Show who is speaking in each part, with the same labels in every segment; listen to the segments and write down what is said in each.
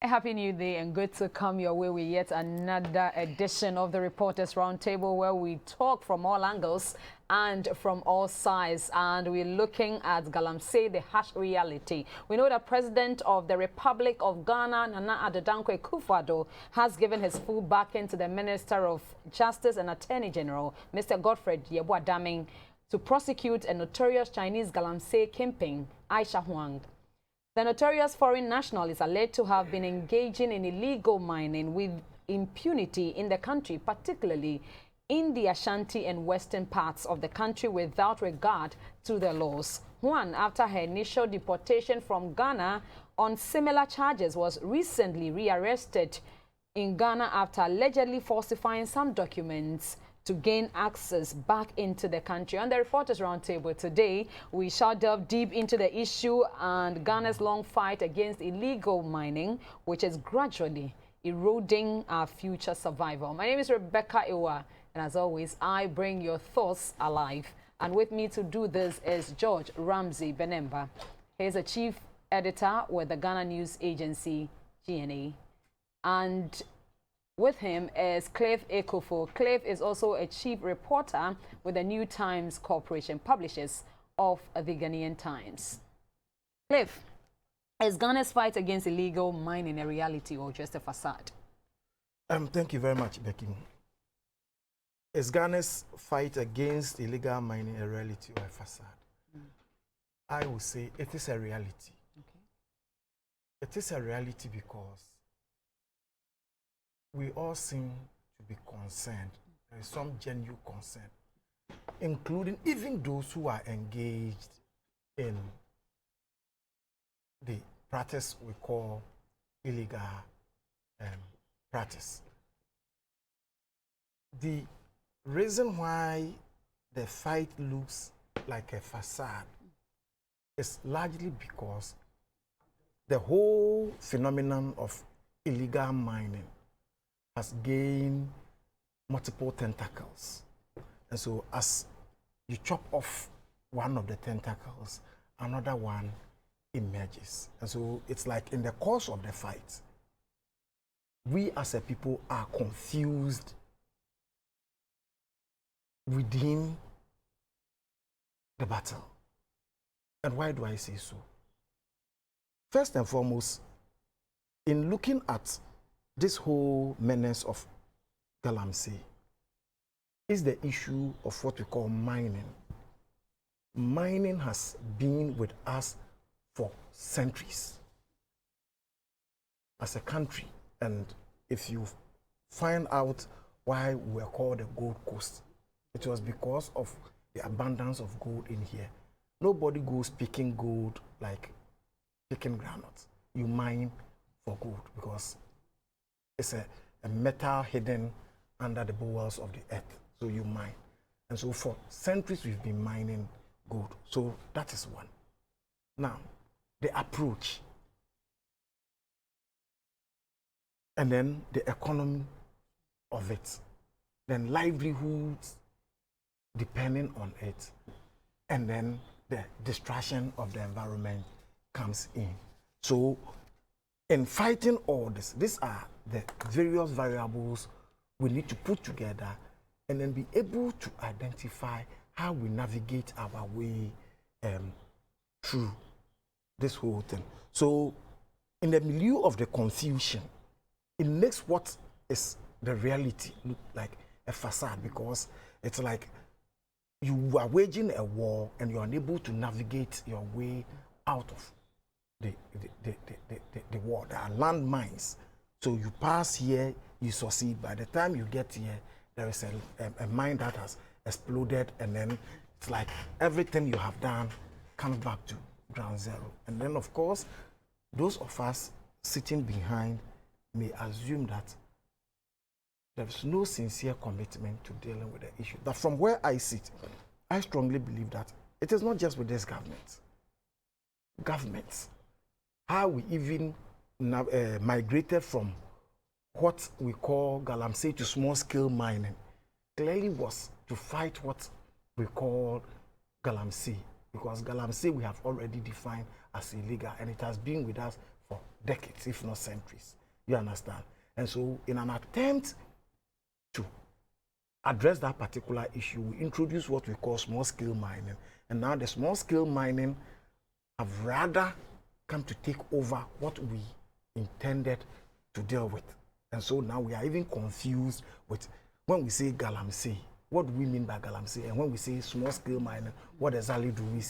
Speaker 1: A happy new day and good to come your way with yet another edition of the Reporters Roundtable, where we talk from all angles and from all sides, and we're looking at Galamsey, the harsh reality. We know that President of the Republic of Ghana, Nana Addo Dankwa Akufo-Addo, has given his full backing to the Minister of Justice and Attorney General, Mr. Godfred Yeboah-Daming, to prosecute a notorious Chinese Galamsey kingpin, Aisha Huang. The notorious foreign national is alleged to have been engaging in illegal mining with impunity in the country, particularly in the Ashanti and western parts of the country, without regard to the laws. Juan, after her initial deportation from Ghana on similar charges, was recently rearrested in Ghana after allegedly falsifying some documents to gain access back into the country. On the Reporters Roundtable today, we shall delve deep into the issue and Ghana's long fight against illegal mining, which is gradually eroding our future survival. My name is Rebecca Iwa, and as always, I bring your thoughts alive. And with me to do this is George Ramsey Benemba. He's a chief editor with the Ghana News Agency, GNA. And with him is Cliff Ekofo. Cliff is also a chief reporter with the New Times Corporation, publishers of the Ghanaian Times. Cliff, is Ghana's fight against illegal mining a reality or just a facade?
Speaker 2: Thank you very much, Becky. Is Ghana's fight against illegal mining a reality or a facade? I would say it is a reality.
Speaker 1: Okay.
Speaker 2: It is a reality because we all seem to be concerned. There is some genuine concern, including even those who are engaged in the practice we call illegal practice. The reason why the fight looks like a facade is largely because the whole phenomenon of illegal mining has gained multiple tentacles. And so as you chop off one of the tentacles, another one emerges. And so it's like in the course of the fight, we as a people are confused within the battle. And why do I say so? First and foremost, in looking at this whole menace of Galamsey is the issue of what we call mining. Mining has been with us for centuries as a country. And if you find out why we were called the Gold Coast, it was because of the abundance of gold in here. Nobody goes picking gold like picking groundnuts. You mine for gold because it's a metal hidden under the bowels of the earth. So you mine. And so for centuries we've been mining gold. So that is one. Now, the approach. And then the economy of it. Then livelihoods depending on it. And then the destruction of the environment comes in. So in fighting all this, these are the various variables we need to put together and then be able to identify how we navigate our way through this whole thing. So in the milieu of the confusion, it makes what is the reality look like a facade, because it's like you are waging a war and you're unable to navigate your way out of the war. There are landmines. So you pass here, you succeed. By the time you get here, there is a mine that has exploded, and then it's like everything you have done comes back to ground zero. And then, of course, those of us sitting behind may assume that there's no sincere commitment to dealing with the issue. But from where I sit, I strongly believe that it is not just with this government. Governments, how we even migrated from what we call Galamsey to small-scale mining clearly was to fight what we call Galamsey, because Galamsey we have already defined as illegal, and it has been with us for decades, if not centuries. You understand? And so in an attempt to address that particular issue, we introduce what we call small-scale mining. And now the small-scale mining have rather come to take over what we intended to deal with. And so now we are even confused with, when we say Galamsey, what do we mean by Galamsey? And when we say small-scale mining, what exactly do we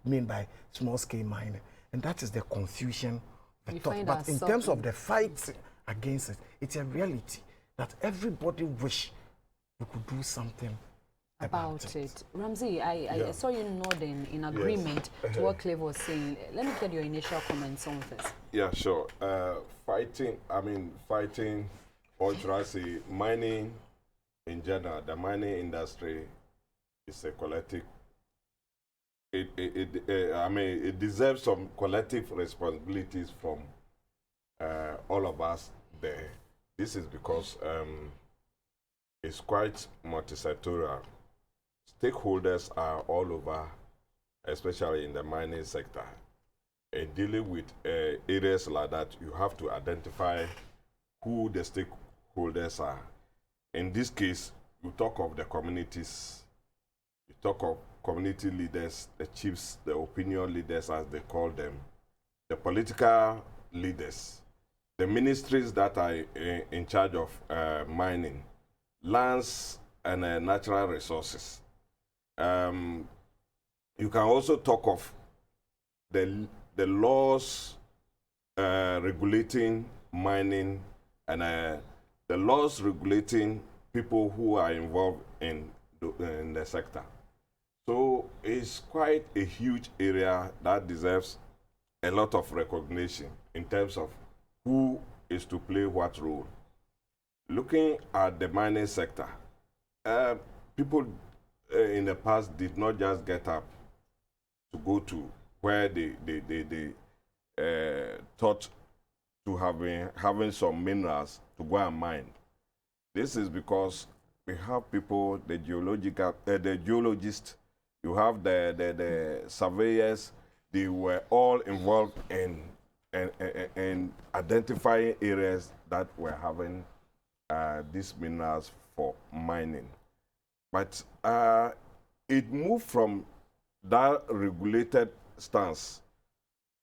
Speaker 2: mean by small-scale mining? And that is the confusion. But in terms of the fight against it, it's a reality that everybody wish we could do something about it.
Speaker 1: Ramsey, I saw you nodding in agreement to what Clive was saying. Let me get your initial comments on this.
Speaker 3: Yeah, sure. Fighting, or should I say, mining in general, the mining industry is a collective. It deserves some collective responsibilities from all of us there. This is because it's quite multi-sectoral. Stakeholders are all over, especially in the mining sector. And dealing with areas like that, you have to identify who the stakeholders are. In this case, you talk of the communities, you talk of community leaders, the chiefs, the opinion leaders, as they call them, the political leaders, the ministries that are in charge of mining, lands, and natural resources. You can also talk of the laws regulating mining and the laws regulating people who are involved in the sector. So it's quite a huge area that deserves a lot of recognition in terms of who is to play what role. Looking at the mining sector, people in the past did not just get up to go to where they thought to having some minerals to go and mine. This is because we have people, the geologists, you have the surveyors. They were all involved in identifying areas that were having these minerals for mining. But it moved from that regulated stance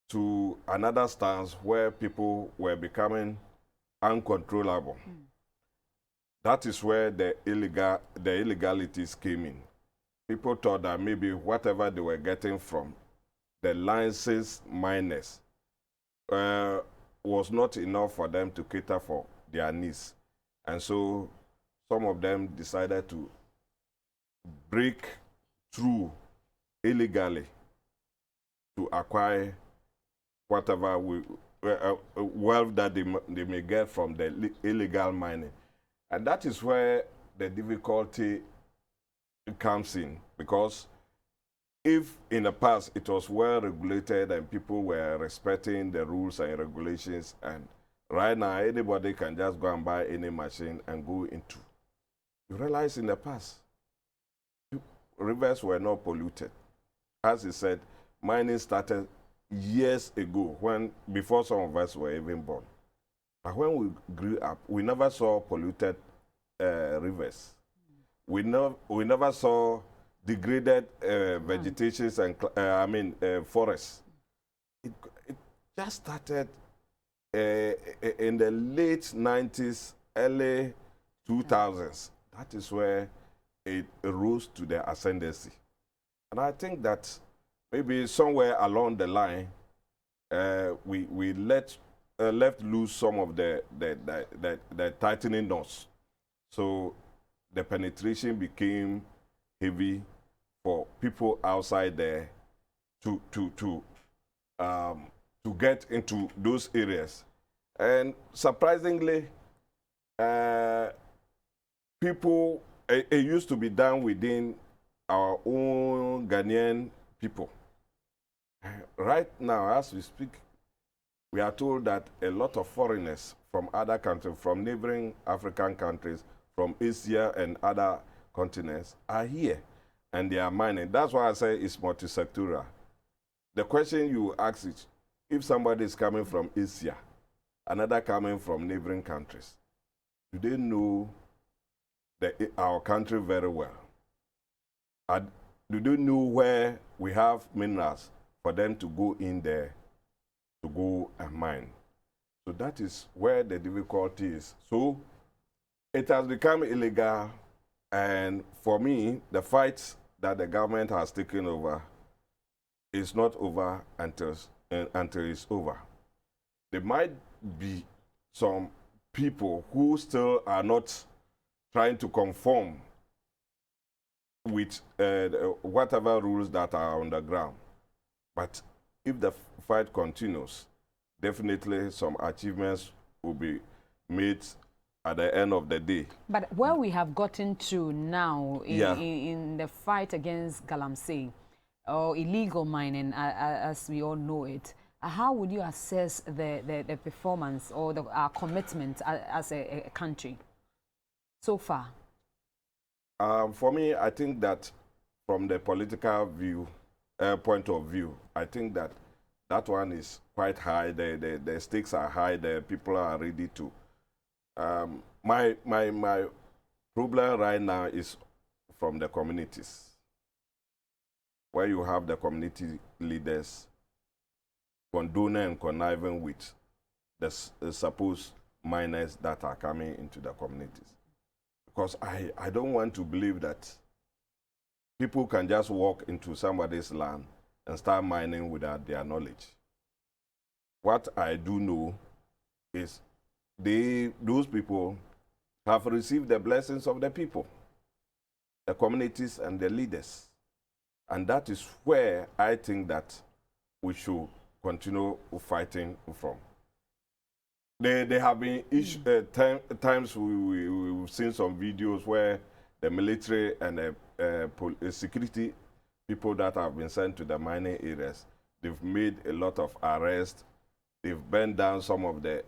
Speaker 3: to another stance where people were becoming uncontrollable. That is where the illegalities came in. People thought that maybe whatever they were getting from the licensed miners was not enough for them to cater for their needs. And so some of them decided to break through illegally to acquire whatever wealth that they may get from the illegal mining. And that is where the difficulty comes in, because if in the past it was well regulated and people were respecting the rules and regulations, and right now anybody can just go and buy any machine and go into. You realize in the past, rivers were not polluted. As he said, mining started years ago, before some of us were even born. But when we grew up, we never saw polluted rivers. We never saw degraded vegetations and forests. It just started in the late 90s, early 2000s. That is where it rose to the ascendancy. And I think that maybe somewhere along the line, we left loose some of the tightening knots. So the penetration became heavy for people outside there to get into those areas. And surprisingly, people, it used to be done within our own Ghanaian people. Right now, as we speak, we are told that a lot of foreigners from other countries, from neighboring African countries, from Asia and other continents are here, and they are mining. That's why I say it's multi-sectoral. The question you ask is, if somebody is coming from Asia, another coming from neighboring countries, do they know our country very well? Do they know where we have minerals for them to go in there to go and mine? So that is where the difficulty is. So it has become illegal, and for me, the fight that the government has taken over is not over until it's over. There might be some people who still are not trying to conform with whatever rules that are on the ground. But if the fight continues, definitely some achievements will be made at the end of the day.
Speaker 1: But where we have gotten to now in the fight against Galamsey, or illegal mining, as we all know it, how would you assess the performance or our commitment as a country so far?
Speaker 3: For me, I think that from the political view, point of view, I think that that one is quite high. The stakes are high. The people are ready to. My problem right now is from the communities, where you have the community leaders condoning and conniving with the supposed miners that are coming into the communities. Because I don't want to believe that people can just walk into somebody's land and start mining without their knowledge. What I do know is those people have received the blessings of the people, the communities and the leaders. And that is where I think that we should continue fighting from. There have been times we've seen some videos where the military and the security people that have been sent to the mining areas, they've made a lot of arrests. They've burned down some of the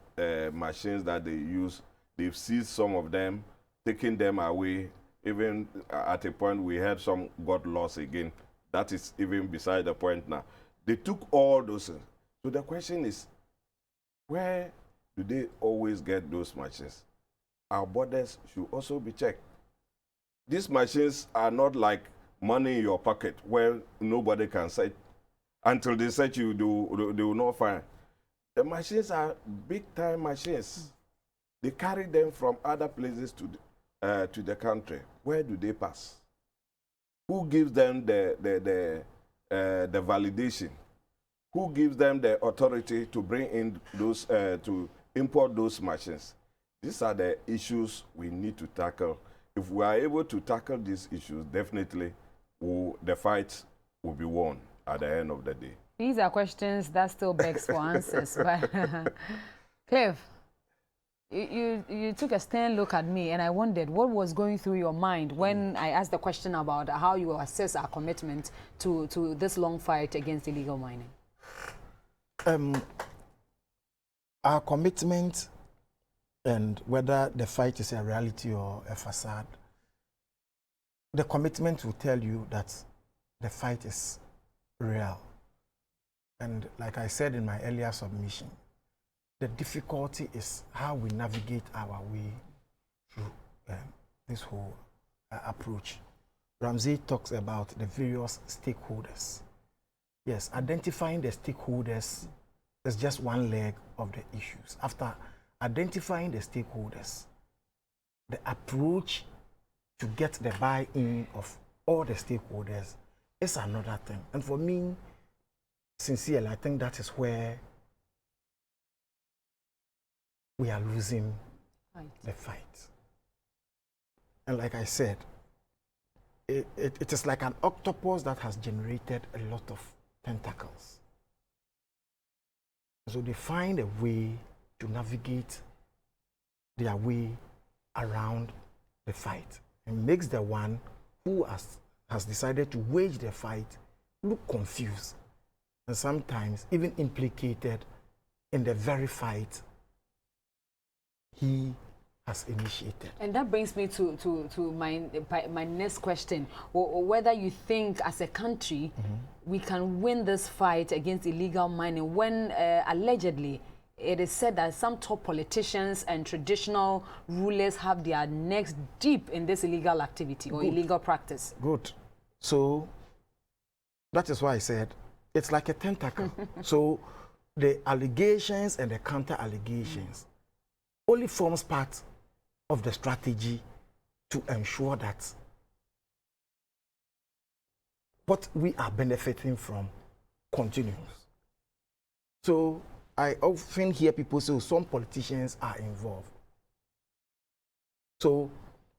Speaker 3: machines that they use. They've seized some of them, taken them away. Even at a point, we had some got lost again. That is even beside the point now. They took all those things. So the question is, where do they always get those machines? Our borders should also be checked. These machines are not like money in your pocket where nobody can search. Until they search you, they will not find. The machines are big-time machines. They carry them from other places to the country. Where do they pass? Who gives them the validation? Who gives them the authority to bring in those, to import those machines? These are the issues we need to tackle. If we are able to tackle these issues, definitely the fight will be won at the end of the day.
Speaker 1: These are questions that still begs for answers. But Cliff, you took a stern look at me, and I wondered what was going through your mind when I asked the question about how you assess our commitment to this long fight against illegal mining.
Speaker 2: Our commitment, and whether the fight is a reality or a facade, the commitment will tell you that the fight is real. And like I said in my earlier submission, the difficulty is how we navigate our way through this whole approach. Ramsey talks about the various stakeholders. Yes, identifying the stakeholders is just one leg of the issues. After identifying the stakeholders, the approach to get the buy-in of all the stakeholders is another thing. And for me, sincerely, I think that is where we are losing the fight. And like I said, it is like an octopus that has generated a lot of tentacles. So they find a way to navigate their way around the fight and makes the one who has decided to wage the fight look confused and sometimes even implicated in the very fight he has initiated.
Speaker 1: And that brings me to my next question, or whether you think as a country we can win this fight against illegal mining when allegedly it is said that some top politicians and traditional rulers have their necks deep in this illegal activity or illegal practice.
Speaker 2: Good. So that is why I said it's like a tentacle. So the allegations and the counter allegations only forms part of the strategy to ensure that what we are benefiting from continues. So I often hear people say some politicians are involved. So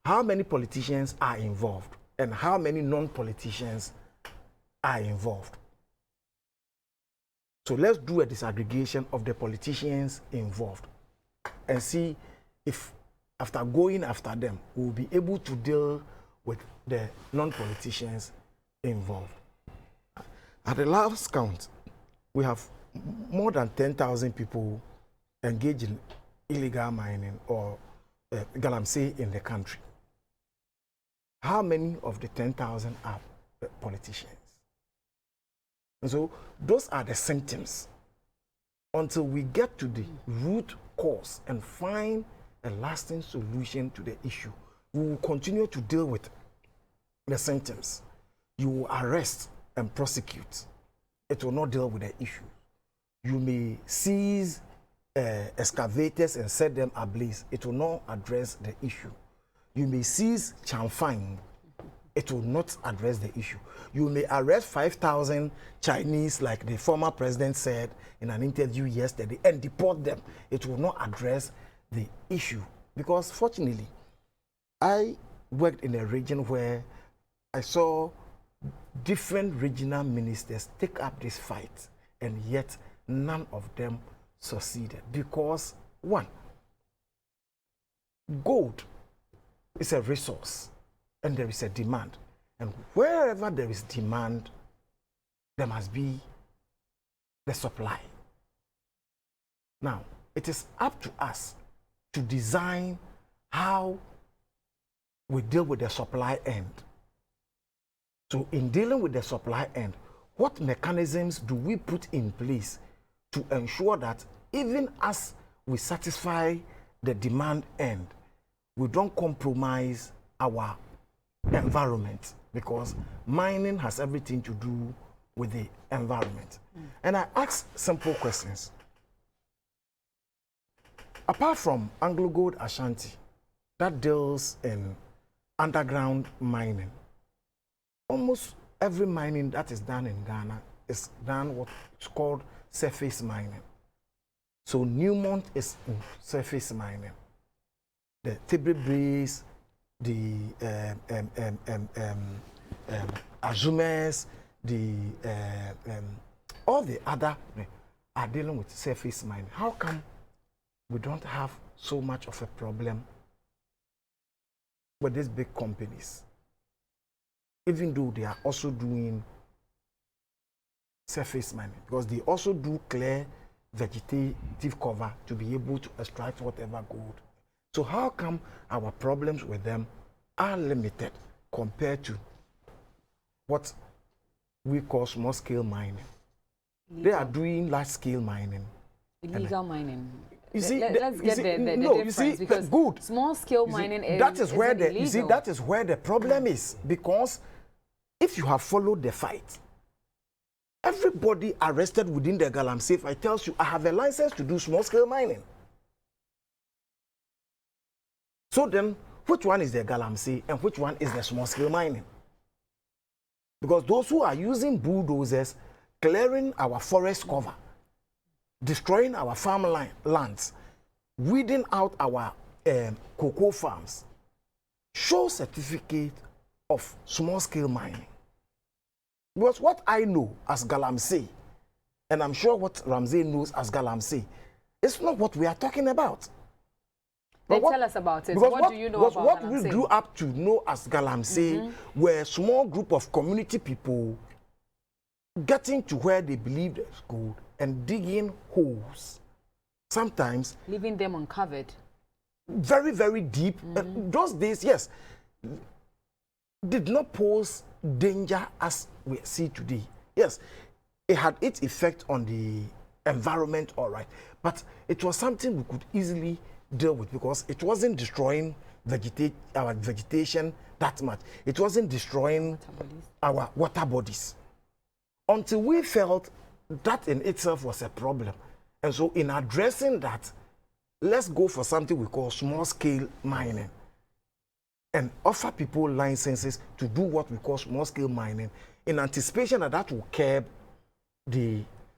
Speaker 2: how many politicians are involved and how many non-politicians are involved? So let's do a disaggregation of the politicians involved and see if after going after them, we'll be able to deal with the non-politicians involved. At the last count, we have more than 10,000 people engaged in illegal mining or Galamsey in the country. How many of the 10,000 are politicians? And so those are the symptoms. Until we get to the root cause and find a lasting solution to the issue, we will continue to deal with the symptoms. You will arrest and prosecute. It will not deal with the issue. You may seize excavators and set them ablaze. It will not address the issue. You may seize Chamfang. It will not address the issue. You may arrest 5,000 Chinese, like the former president said in an interview yesterday, and deport them. It will not address the issue. Because fortunately, I worked in a region where I saw different regional ministers take up this fight, and yet none of them succeeded. Because, one, gold is a resource and there is a demand. And wherever there is demand, there must be the supply. Now, it is up to us to design how we deal with the supply end. So in dealing with the supply end, what mechanisms do we put in place to ensure that even as we satisfy the demand end, we don't compromise our environment, because mining has everything to do with the environment. And I ask simple questions. Apart from Anglo Gold Ashanti, that deals in underground mining, almost every mining that is done in Ghana is done what's called surface mining. So Newmont is in surface mining. The Tibri, the Azumes, all the other are dealing with surface mining. How come we don't have so much of a problem with these big companies, even though they are also doing surface mining? Because they also do clear vegetative cover to be able to extract whatever gold. So how come our problems with them are limited compared to what we call small-scale mining?
Speaker 1: Illegal.
Speaker 2: They are doing large-scale mining.
Speaker 1: Illegal mining.
Speaker 2: You see,
Speaker 1: let's get the difference,
Speaker 2: you see,
Speaker 1: because
Speaker 2: good.
Speaker 1: Small-scale mining is
Speaker 2: that is where the
Speaker 1: illegal.
Speaker 2: you see that is where the problem is, because if you have followed the fight, everybody arrested within the Galamsey fight tells you, I have a license to do small-scale mining. So then, which one is the Galamsey and which one is the small-scale mining? Because those who are using bulldozers, clearing our forest cover, destroying our lands, weeding out our cocoa farms, show certificate of small-scale mining. Because what I know as Galamsey, and I'm sure what Ramsey knows as Galamsey, it's not what we are talking about.
Speaker 1: Then tell us about it. What do you know about
Speaker 2: what
Speaker 1: Galamsey?
Speaker 2: we grew up to know as Galamsey were a small group of community people getting to where they believed there's gold and digging holes, sometimes
Speaker 1: leaving them uncovered.
Speaker 2: very, very deep. Those days, yes, did not pose danger as we see today. Yes, it had its effect on the environment, all right, but it was something we could easily deal with because it wasn't destroying our vegetation that much. It wasn't destroying our water bodies until we felt that in itself was a problem. And so in addressing that, let's go for something we call small-scale mining and offer people licenses to do what we call small-scale mining in anticipation that that will curb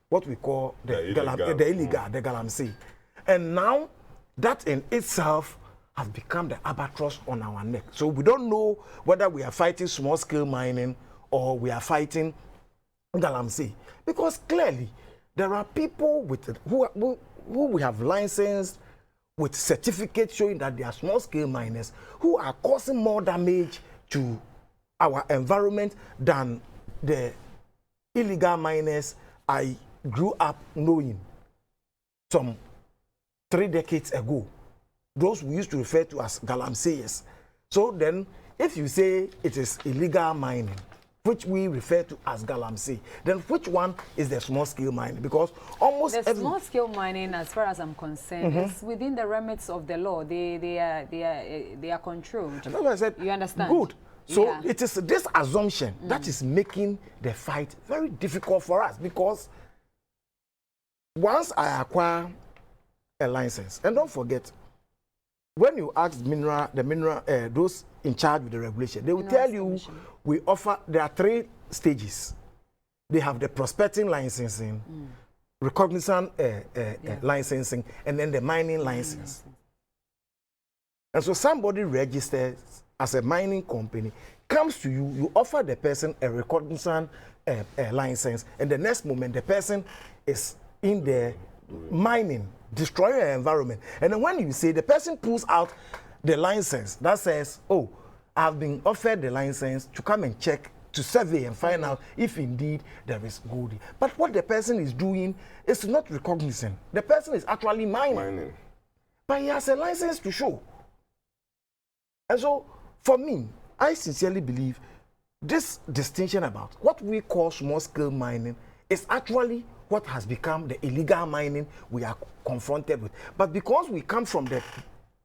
Speaker 2: what we call the Galamsey. And now that in itself has become the albatross on our neck. So we don't know whether we are fighting small-scale mining or we are fighting Galamsey. Because clearly, there are people who we have licensed with certificates showing that they are small-scale miners who are causing more damage to our environment than the illegal miners I grew up knowing some 3 decades ago. Those we used to refer to as Galamseyers. So then, if you say it is illegal mining, which we refer to as Galamsey, then which one is the small-scale mining? Because almost
Speaker 1: the small-scale mining, as far as I'm concerned, is within the remits of the law. They are controlled.
Speaker 2: That's what I said.
Speaker 1: You understand?
Speaker 2: Good. So it is this assumption that is making the fight very difficult for us, because once I acquire a license, and don't forget, when you ask those in charge with the regulation, they will tell you we offer, there are 3 stages. They have the prospecting licensing, recognizant licensing, and then the mining license. And so somebody registers as a mining company, comes to you, you offer the person a recognizant license, and the next moment the person is in the mining, destroying the environment. And then when you say, the person pulls out the license that says, oh, I've been offered the license to come and check, to survey and find out if indeed there is gold. But what the person is doing is not recognizing. The person is actually mining. But he has a license to show. And so, for me, I sincerely believe this distinction about what we call small-scale mining is actually what has become the illegal mining we are confronted with. But because we come from the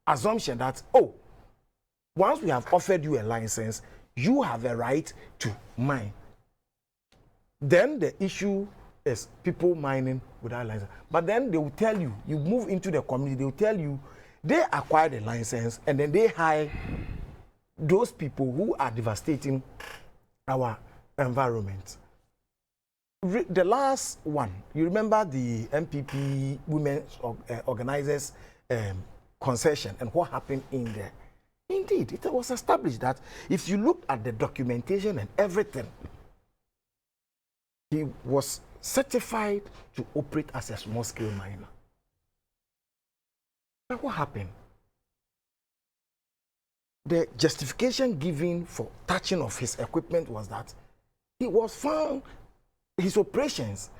Speaker 2: assumption that, oh, once we have offered you a license, you have a right to mine. Then the issue is people mining without license. But then they will tell you, you move into the community, they will tell you, they acquire the license and then they hire those people who are devastating our environment. The last one, you remember the MPP Women's Organizers concession and what happened in there? Indeed, it was established that if you look at the documentation and everything, he was certified to operate as a small-scale miner. But what happened? The justification given for touching of his equipment was that he was found, his operations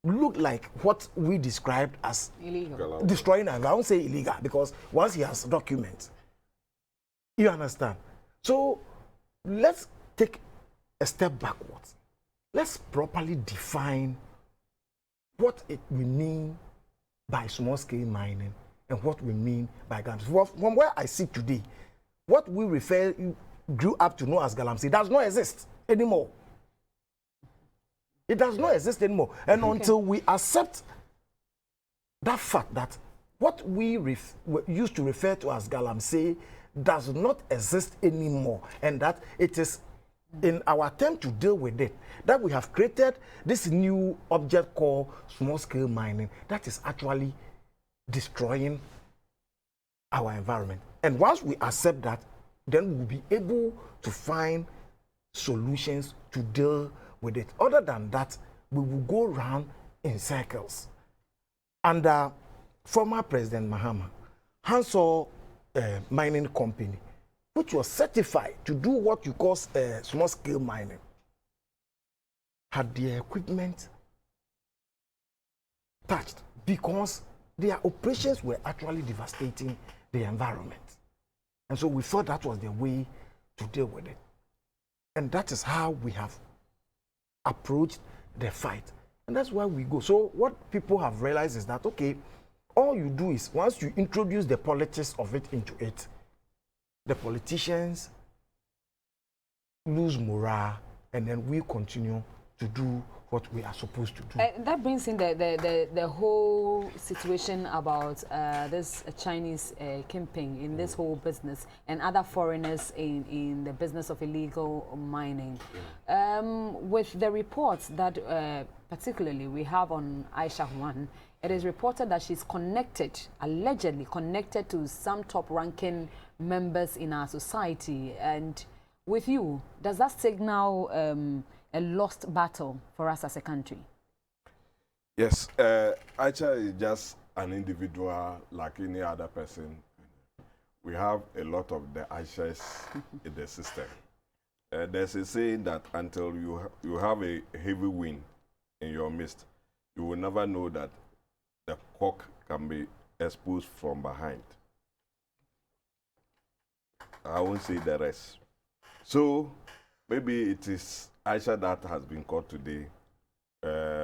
Speaker 2: looked like what we described as
Speaker 1: illegal.
Speaker 2: Destroying, I won't say illegal, because once he has documents, you understand? So let's take a step backwards. Let's properly define what we mean by small-scale mining and what we mean by Galamsey. From where I sit today, what we grew up to know as Galamsey does not exist anymore. It does not exist anymore. And until we accept that fact that what we used to refer to as Galamsey does not exist anymore, and that it is in our attempt to deal with it that we have created this new object called small-scale mining that is actually destroying our environment. And once we accept that, then we'll be able to find solutions to deal with it. Other than that, we will go around in circles. Under former President Mahama, Hansol mining company, which was certified to do what you call small-scale mining, had their equipment touched because their operations were actually devastating the environment. And so we thought that was the way to deal with it. And that is how we have approached the fight. And that's why we go. So what people have realized is that, okay, all you do is once you introduce the politics of it into it, the politicians lose morale, and then we continue to do what we are supposed to do.
Speaker 1: That brings in the whole situation about this Chinese kingpin in this whole business and other foreigners in the business of illegal mining. With the reports that particularly we have on Aisha Juan, it is reported that she's connected, allegedly connected to some top-ranking members in our society. And with you, does that signal a lost battle for us as a country?
Speaker 3: Yes, Aisha is just an individual like any other person. We have a lot of the Aishas in the system. There's a saying that until you have a heavy wind in your midst, you will never know that the cock can be exposed from behind. I won't say the rest. So maybe it is Aisha that has been caught today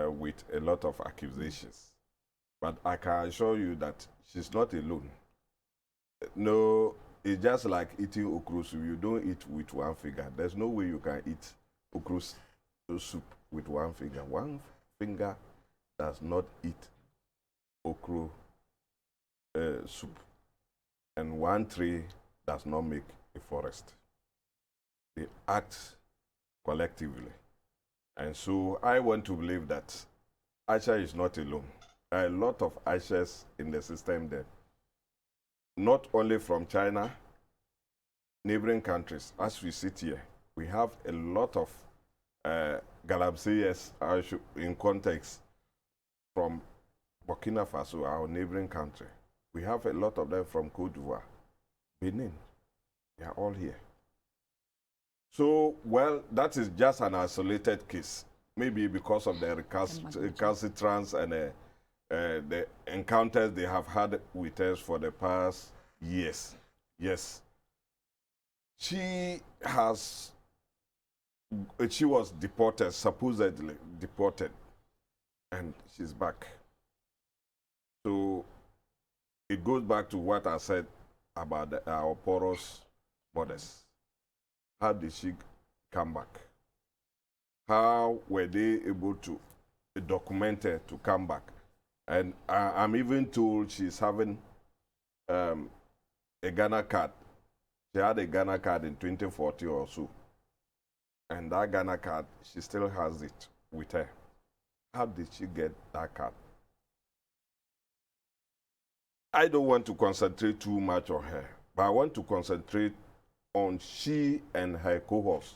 Speaker 3: with a lot of accusations. But I can assure you that she's not alone. No, it's just like eating okra soup. You don't eat with one finger. There's no way you can eat okra soup with one finger. One finger does not eat okra soup. And one tree does not make a forest. They act collectively. And so I want to believe that Aisha is not alone. There are a lot of Aishas in the system there. Not only from China, neighboring countries. As we sit here, we have a lot of Galamseyers in context from Burkina Faso, our neighboring country. We have a lot of them from Côte d'Ivoire, Benin. They are all here. So, well, that is just an isolated case. Maybe because of the recalcitrance and the encounters they have had with us for the past years. Yes. She was deported, supposedly deported, and she's back. So it goes back to what I said about our porous borders. How did she come back? How were they able to document her to come back? And I'm even told she's having a Ghana card. She had a Ghana card in 2014 or so. And that Ghana card, she still has it with her. How did she get that card? I don't want to concentrate too much on her, but I want to concentrate on she and her cohorts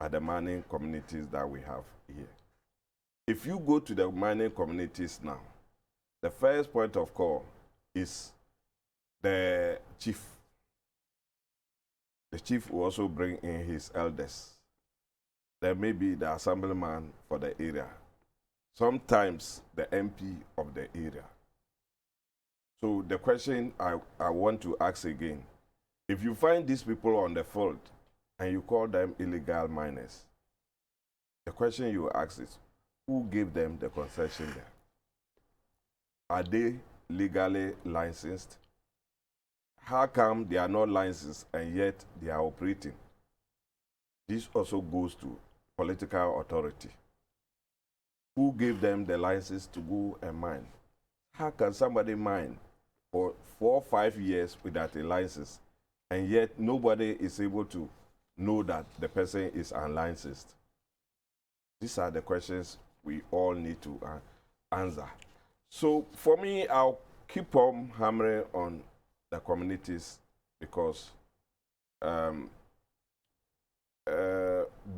Speaker 3: at the mining communities that we have here. If you go to the mining communities now, the first point of call is the chief. The chief will also bring in his elders. There may be the assemblyman for the area. Sometimes the MP of the area. So the question I want to ask again, if you find these people on the field and you call them illegal miners, the question you ask is, who gave them the concession there? Are they legally licensed? How come they are not licensed and yet they are operating? This also goes to political authority. Who gave them the license to go and mine? How can somebody mine for 4 or 5 years without a license, and yet nobody is able to know that the person is unlicensed? These are the questions we all need to answer. So for me, I'll keep on hammering on the communities because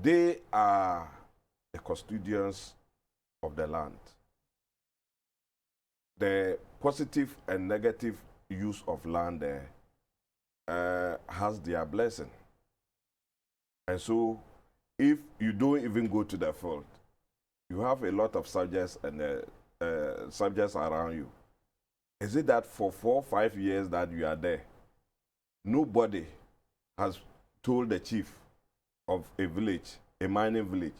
Speaker 3: they are the custodians of the land. The positive and negative use of land there has their blessing. And so if you don't even go to the field, you have a lot of subjects and subjects around you. Is it that for 4 or 5 years that you are there, nobody has told the chief of a village, a mining village,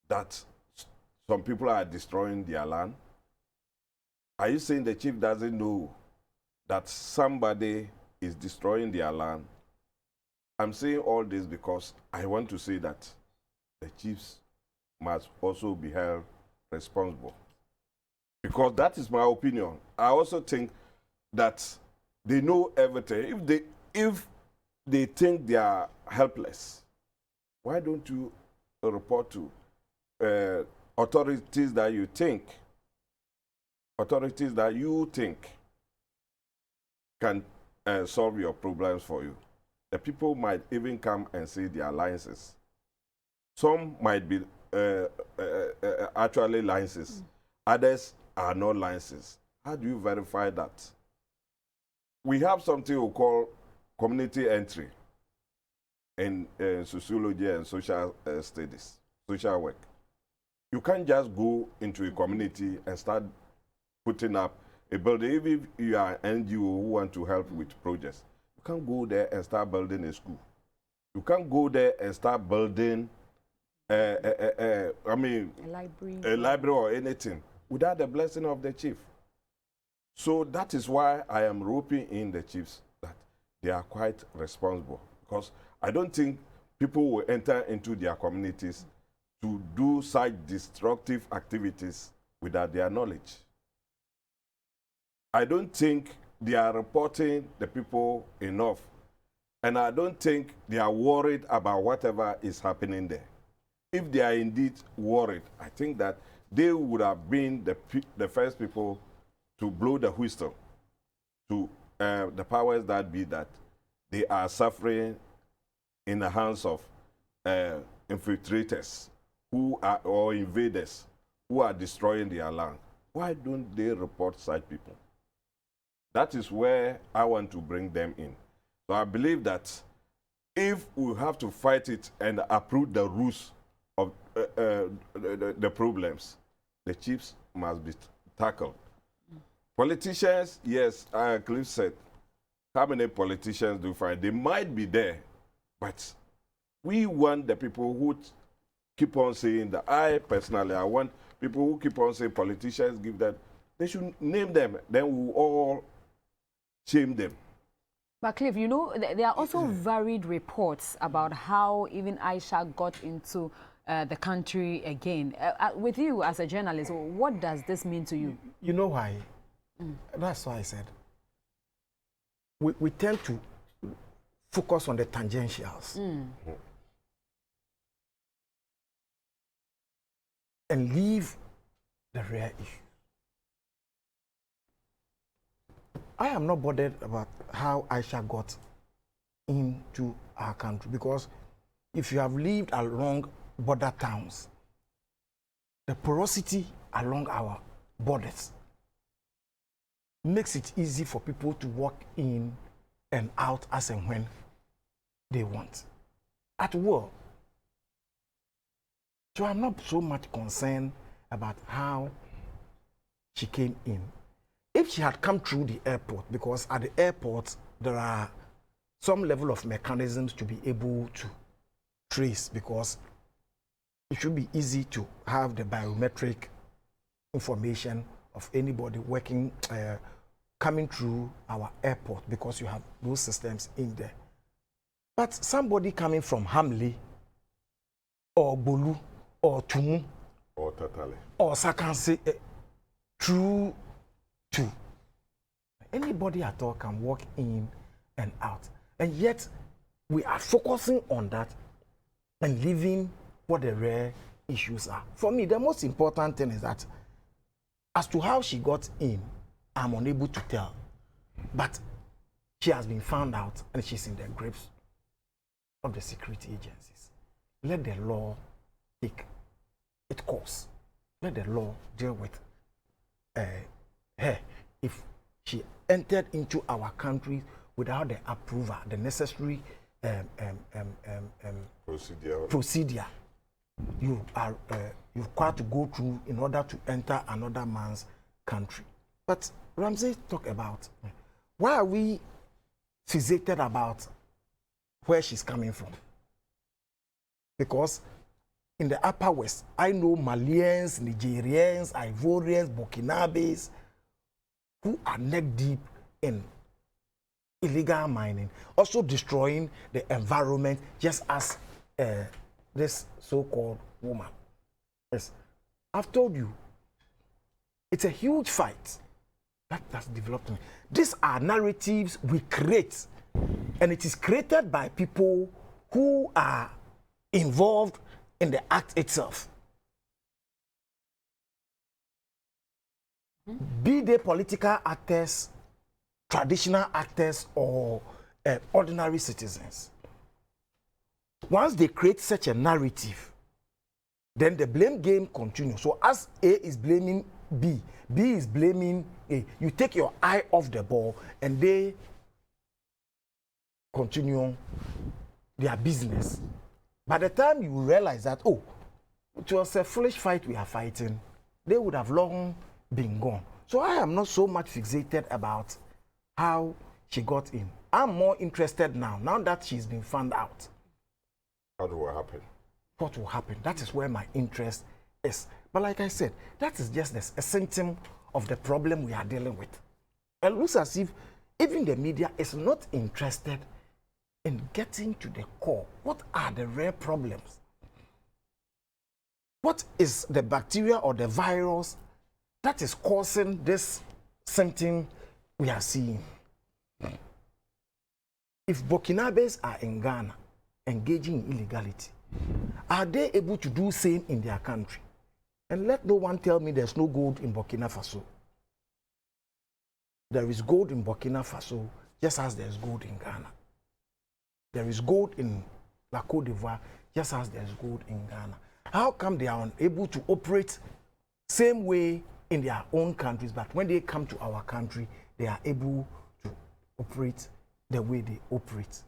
Speaker 3: that some people are destroying their land? Are you saying the chief doesn't know that somebody is destroying their land? I'm saying all this because I want to say that the chiefs must also be held responsible. Because that is my opinion. I also think that they know everything. If they think they are helpless, why don't you report to authorities that you think can solve your problems for you? The people might even come and say their licenses. Some might be actually licenses. Others are not licenses. How do you verify that? We have something we call community entry in sociology and social studies, social work. You can't just go into a community and start putting up a building. Even if you are an NGO who want to help with projects, you can't go there and start building a school. You can't go there and start building, a library or anything without the blessing of the chief. So that is why I am roping in the chiefs that they are quite responsible, because I don't think people will enter into their communities to do such destructive activities without their knowledge. I don't think they are reporting the people enough, and I don't think they are worried about whatever is happening there. If they are indeed worried, I think that they would have been the first people to blow the whistle to the powers that be that they are suffering in the hands of infiltrators or invaders who are destroying their land. Why don't they report such people? That is where I want to bring them in. So I believe that if we have to fight it and uproot the roots of the problems, the chiefs must be tackled. Politicians, yes, Cliff said, how many politicians do you find? They might be there, but we want the people who keep on saying that. I personally, I want people who keep on saying politicians give that. They should name them. Then we'll all shame them.
Speaker 1: But Cliff, you know, there are also varied reports about how even Aisha got into the country again. With you as a journalist, what does this mean to you?
Speaker 2: You know why? That's why I said we tend to focus on the tangentials and leave the real issue. I am not bothered about how Aisha got into our country, because if you have lived along border towns, the porosity along our borders makes it easy for people to walk in and out as and when they want, at will. So I'm not so much concerned about how she came in. If she had come through the airport, because at the airport there are some level of mechanisms to be able to trace, because it should be easy to have the biometric information of anybody working, coming through our airport, because you have those systems in there. But somebody coming from Hamley or Bolu or Tumu
Speaker 3: Or Tatale
Speaker 2: or Sakanse through to anybody at all can walk in and out. And yet we are focusing on that and leaving what the rare issues are. For me, the most important thing is that as to how she got in, I'm unable to tell. But she has been found out and she's in the grips of the security agencies. Let the law take its course. Let the law deal with her. If she entered into our country without the approval, the necessary procedure, you've got to go through in order to enter another man's country. But Ramsey talked about, why are we fixated about where she's coming from? Because in the Upper West, I know Malians, Nigerians, Ivorians, Burkinabes, who are neck deep in illegal mining, also destroying the environment, just as this so-called woman. Yes, I've told you, it's a huge fight that's developed. These are narratives we create, and it is created by people who are involved in the act itself. Be they political actors, traditional actors, or ordinary citizens. Once they create such a narrative, then the blame game continues. So as A is blaming B, B is blaming A, you take your eye off the ball and they continue their business. By the time you realize that, oh, it was a foolish fight we are fighting, they would have long been gone. So I am not so much fixated about how she got in. I'm more interested now that she's been found out.
Speaker 3: What will happen?
Speaker 2: What will happen? That is where my interest is. But like I said, that is just a symptom of the problem we are dealing with. It looks as if even the media is not interested in getting to the core. What are the real problems? What is the bacteria or the virus that is causing this symptom we are seeing? If Burkinabes are in Ghana engaging in illegality, are they able to do same in their country? And let no one tell me there's no gold in Burkina Faso. There is gold in Burkina Faso just as there's gold in Ghana. There is gold in La Côte d'Ivoire just as there's gold in Ghana. How come they are unable to operate same way in their own countries, but when they come to our country, they are able to operate the way they operate?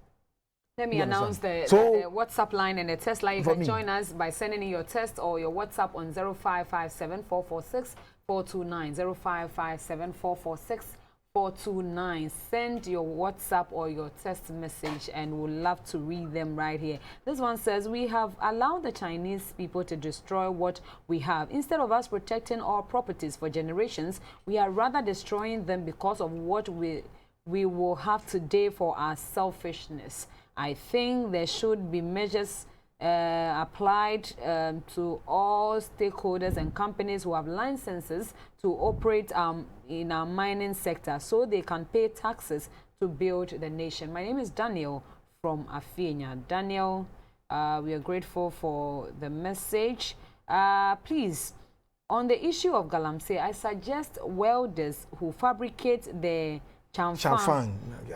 Speaker 1: Let me announce the WhatsApp line and the test line. You can join us by sending in your test or your WhatsApp on 0557 446 429. 0557 446 429. Send your WhatsApp or your text message and we'll love to read them right here. This one says, we have allowed the Chinese people to destroy what we have. Instead of us protecting our properties for generations, we are rather destroying them because of what we will have today for our selfishness. I think there should be measures applied to all stakeholders and companies who have licenses to operate in our mining sector so they can pay taxes to build the nation. My name is Daniel from Afienya. Daniel, we are grateful for the message. Please, on the issue of Galamsey, I suggest welders who fabricate the Chamfang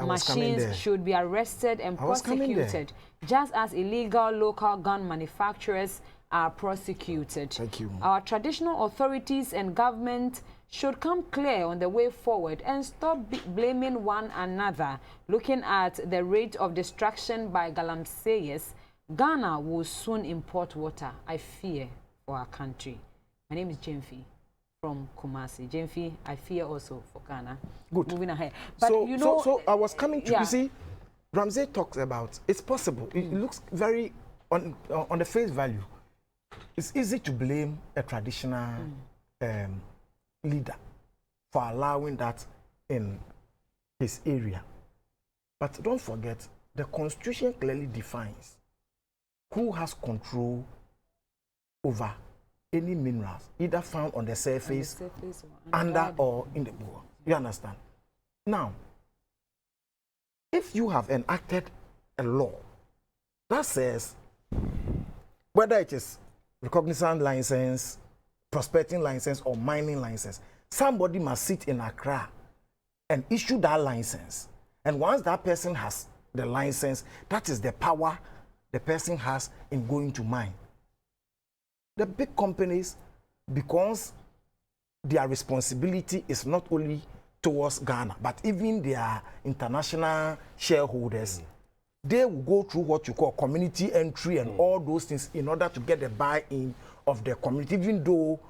Speaker 1: machines should be arrested and prosecuted, just as illegal local gun manufacturers are prosecuted.
Speaker 2: Thank you.
Speaker 1: Our traditional authorities and government should come clear on the way forward and stop blaming one another. Looking at the rate of destruction by Galamseyers, Ghana will soon import water, I fear, for our country. My name is Jemfi from Kumasi. Jemfi, I fear also for Ghana.
Speaker 2: Good.
Speaker 1: Moving ahead. But
Speaker 2: so,
Speaker 1: you know,
Speaker 2: so I was coming to, you see, Ramsey talks about, it's possible. It looks very, on the face value, it's easy to blame a traditional leader for allowing that in his area. But don't forget, the Constitution clearly defines who has control over any minerals, either found on the surface, under or in the bore. You understand? Now, if you have enacted a law that says whether it is recognizant license, prospecting license, or mining license, somebody must sit in Accra and issue that license. And once that person has the license, that is the power the person has in going to mine. The big companies, because their responsibility is not only towards Ghana, but even their international shareholders, they will go through what you call community entry and all those things in order to get the buy-in of the community, even though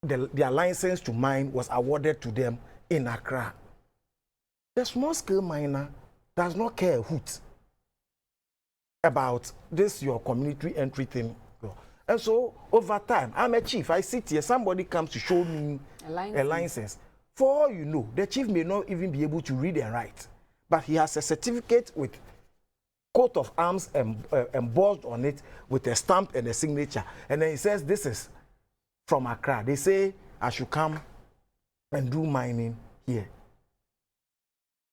Speaker 2: their license to mine was awarded to them in Accra. The small-scale miner does not care a hoot about this your community entry thing. And so over time, I'm a chief. I sit here, somebody comes to show me a license. For all you know, the chief may not even be able to read and write, but he has a certificate with coat of arms embossed on it with a stamp and a signature. And then he says, this is from Accra. They say I should come and do mining here.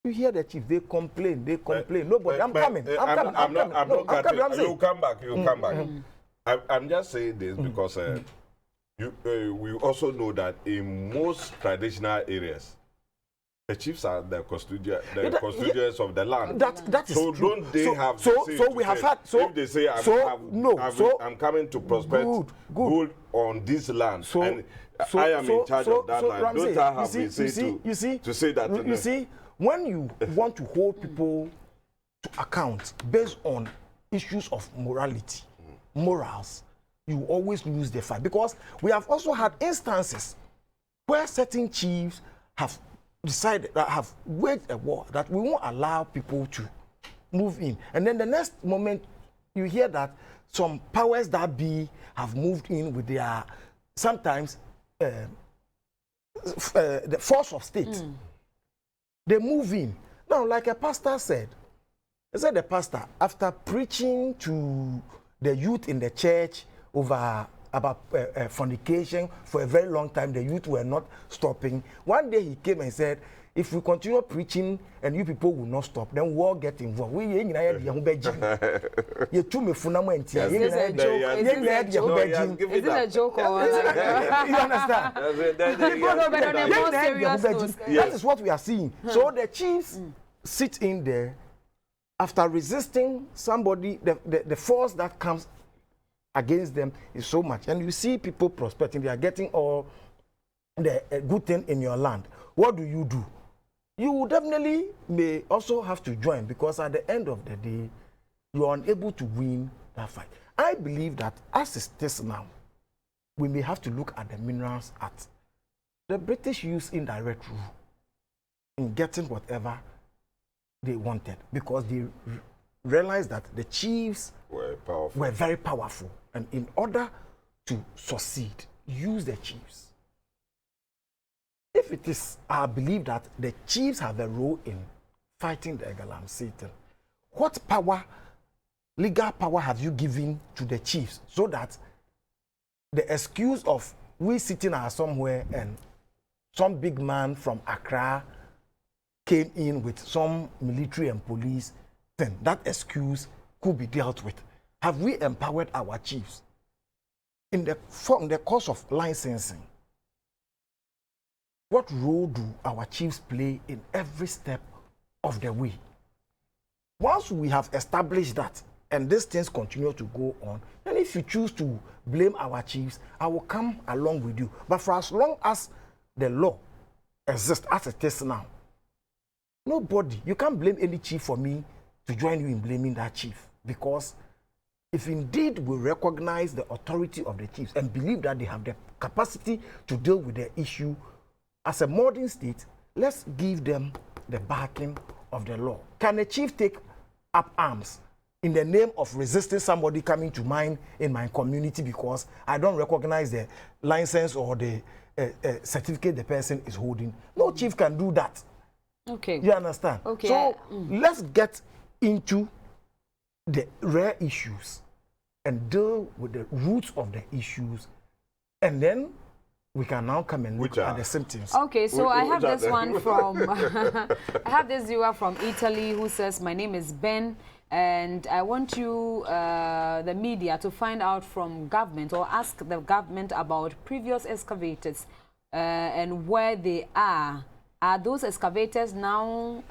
Speaker 2: You hear the chief, they complain. Nobody, I'm coming. You'll
Speaker 3: come back. I'm just saying this because we also know that in most traditional areas, the chiefs are the custodians of the land.
Speaker 2: That is
Speaker 3: so
Speaker 2: true.
Speaker 3: Don't they have
Speaker 2: so we have had
Speaker 3: if they say I'm coming to prospect gold on this land and I am in charge of that land.
Speaker 2: Ramsey,
Speaker 3: don't I have been said to say that?
Speaker 2: You see, when you want to hold people to account based on issues of morality, morals, you always lose the fight, because we have also had instances where certain chiefs have decided that have waged a war that we won't allow people to move in, and then the next moment you hear that some powers that be have moved in with their sometimes the force of state. They move in now, like a pastor said. He said the pastor, after preaching to the youth in the church over about fornication for a very long time, the youth were not stopping. One day he came and said, if we continue preaching and you people will not stop, then we'll get involved. We Is it a
Speaker 1: joke or
Speaker 2: you understand? That is what we are seeing. So the chiefs sit in there after resisting somebody, the force that comes against them is so much. And you see people prospecting, they are getting all the good thing in your land. What do? You definitely may also have to join, because at the end of the day, you are unable to win that fight. I believe that as it is now, we may have to look at the Minerals Act. The British used indirect rule in getting whatever they wanted, because they realized that the chiefs were very powerful, and in order to succeed, use the chiefs. If it is our belief that the chiefs have a role in fighting the Galamsey, what power, legal power, have you given to the chiefs so that the excuse of we sitting somewhere and some big man from Accra came in with some military and police, then that excuse could be dealt with? Have we empowered our chiefs in the course of licensing? What role do our chiefs play in every step of the way? Once we have established that, and these things continue to go on, then if you choose to blame our chiefs, I will come along with you. But for as long as the law exists as it is now, nobody, you can't blame any chief for me to join you in blaming that chief. Because if indeed we recognize the authority of the chiefs and believe that they have the capacity to deal with the issue, as a modern state, let's give them the backing of the law. Can a chief take up arms in the name of resisting somebody coming to mine in my community because I don't recognize the license or the certificate the person is holding? No chief can do that.
Speaker 1: Okay.
Speaker 2: You understand?
Speaker 1: Okay.
Speaker 2: So let's get into the rare issues and deal with the roots of the issues, and then we can now come and look at the symptoms.
Speaker 1: Okay, so I have this one from I have this viewer from Italy who says, my name is Ben, and I want you, the media, to find out from government or ask the government about previous excavators and where they are. Are those excavators now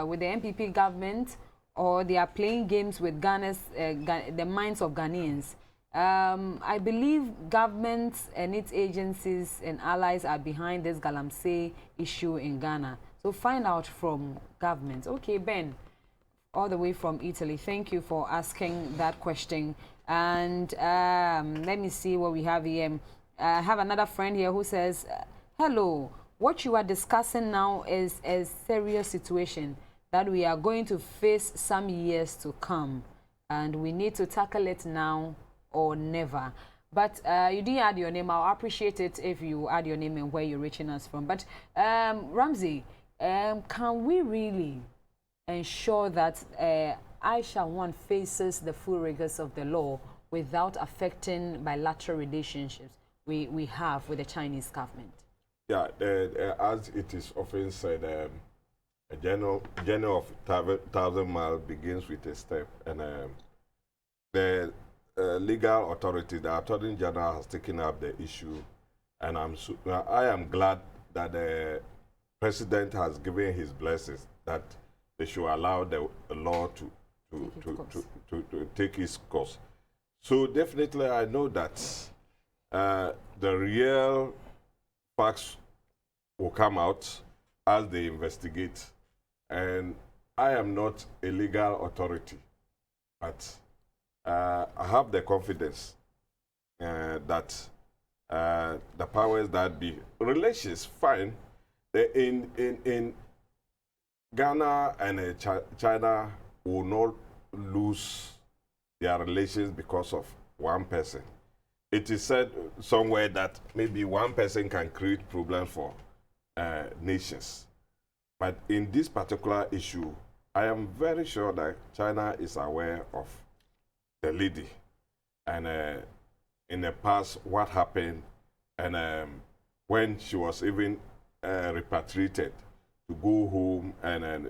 Speaker 1: with the MPP government, or they are playing games with Ghana's, the minds of Ghanaians? I believe governments and its agencies and allies are behind this Galamsey issue in Ghana. So find out from government. Okay, Ben, all the way from Italy, thank you for asking that question. And let me see what we have here. I have another friend here who says, hello, what you are discussing now is a serious situation that we are going to face some years to come, and we need to tackle it now or never. But you didn't add your name. I'll appreciate it if you add your name and where you're reaching us from. But Ramsey, can we really ensure that Aisha 1 faces the full rigors of the law without affecting bilateral relationships we have with the Chinese government?
Speaker 3: Yeah, as it is often said, a journey of 1,000 miles begins with a step. And the legal authority, the Attorney General, has taken up the issue. And I am glad that the President has given his blessings that they should allow the law to take its course. So definitely I know that the real facts will come out as they investigate. And I am not a legal authority, but I have the confidence that the powers that be, relations, fine. In Ghana and China will not lose their relations because of one person. It is said somewhere that maybe one person can create problems for nations. But in this particular issue, I am very sure that China is aware of the lady. And in the past, what happened, and when she was even repatriated to go home and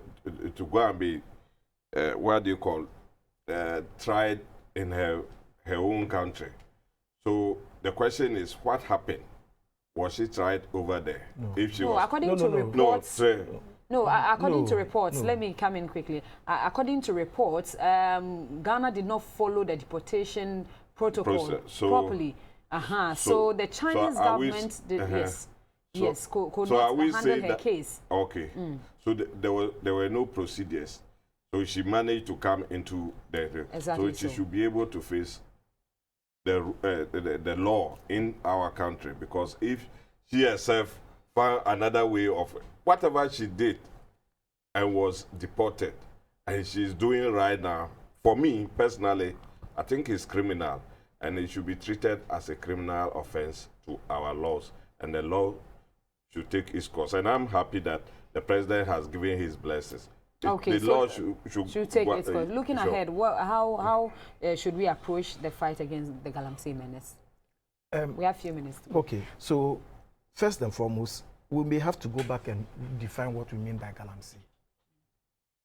Speaker 3: to go and be, what do you call, tried in her own country. So the question is, what happened? Was she tried over there?
Speaker 1: No.
Speaker 3: If she
Speaker 1: no,
Speaker 3: was,
Speaker 1: according to reports. According to reports, let me come in quickly. According to reports, Ghana did not follow the deportation protocol properly. So the Chinese government did, could not handle her case.
Speaker 3: Okay. So there were no procedures. So she managed to come into the...
Speaker 1: Exactly
Speaker 3: so she should be able to face the law in our country, because if she herself found another way of whatever she did and was deported, and she's doing right now, for me personally, I think it's criminal, and it should be treated as a criminal offense to our laws, and the law should take its course. And I'm happy that the president has given his blessings.
Speaker 1: Okay,
Speaker 3: the law should
Speaker 1: take its course. Looking ahead, how should we approach the fight against the Galamsey menace? We have a few minutes.
Speaker 2: Okay, so first and foremost, we may have to go back and define what we mean by Galamsey.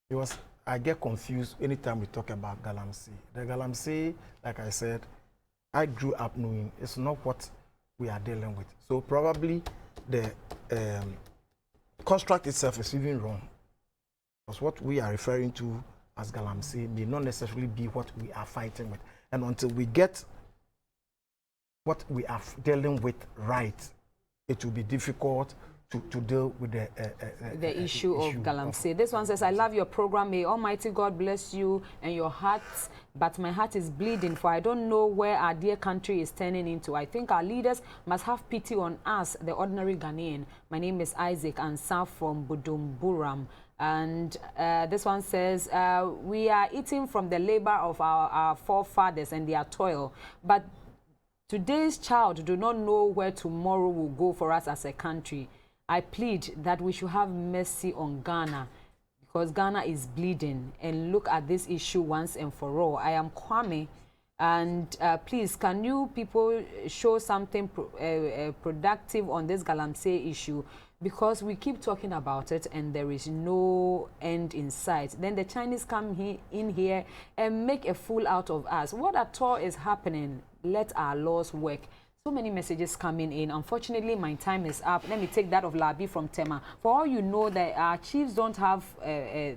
Speaker 2: Because I get confused anytime we talk about Galamsey. The Galamsey, like I said, I grew up knowing it's not what we are dealing with. So probably the construct itself is even wrong. Because what we are referring to as Galamsey may not necessarily be what we are fighting with. And until we get what we are dealing with right, it will be difficult to deal with the
Speaker 1: issue of Galamsey. This one says, I love your program. May Almighty God bless you and your heart, but my heart is bleeding, for I don't know where our dear country is turning into. I think our leaders must have pity on us, the ordinary Ghanaian. My name is Isaac Ansah from Budumburam. And this one says, we are eating from the labor of our forefathers and their toil, but today's child do not know where tomorrow will go for us as a country. I plead that we should have mercy on Ghana, because Ghana is bleeding, and look at this issue once and for all. I am Kwame, and please, can you people show something productive on this Galamsey issue? Because we keep talking about it and there is no end in sight. Then the Chinese come in here and make a fool out of us. What at all is happening? Let our laws work. So many messages coming in. Unfortunately, my time is up. Let me take that of Labi from Tema. For all you know, that our chiefs don't have a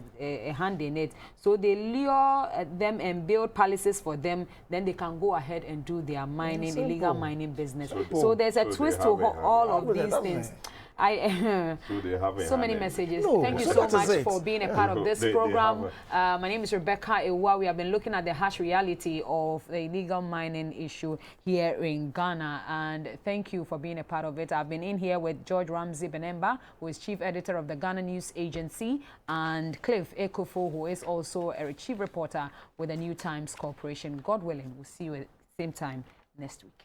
Speaker 1: hand in it. So they lure them and build palaces for them. Then they can go ahead and do their mining, illegal mining business. So there's a twist to all of these things.
Speaker 3: So they haven't
Speaker 1: so many
Speaker 3: had any.
Speaker 1: messages.
Speaker 2: No,
Speaker 1: Thank you
Speaker 2: so
Speaker 1: so
Speaker 2: that is
Speaker 1: much
Speaker 2: it.
Speaker 1: for being a part of this
Speaker 3: They
Speaker 1: program. My name is Rebecca Ewa. We have been looking at the harsh reality of the illegal mining issue here in Ghana, and thank you for being a part of it. I've been in here with George Ramsey Benemba, who is chief editor of the Ghana News Agency, and Cliff Ekofo, who is also a chief reporter with the New Times Corporation. God willing, we'll see you at the same time next week.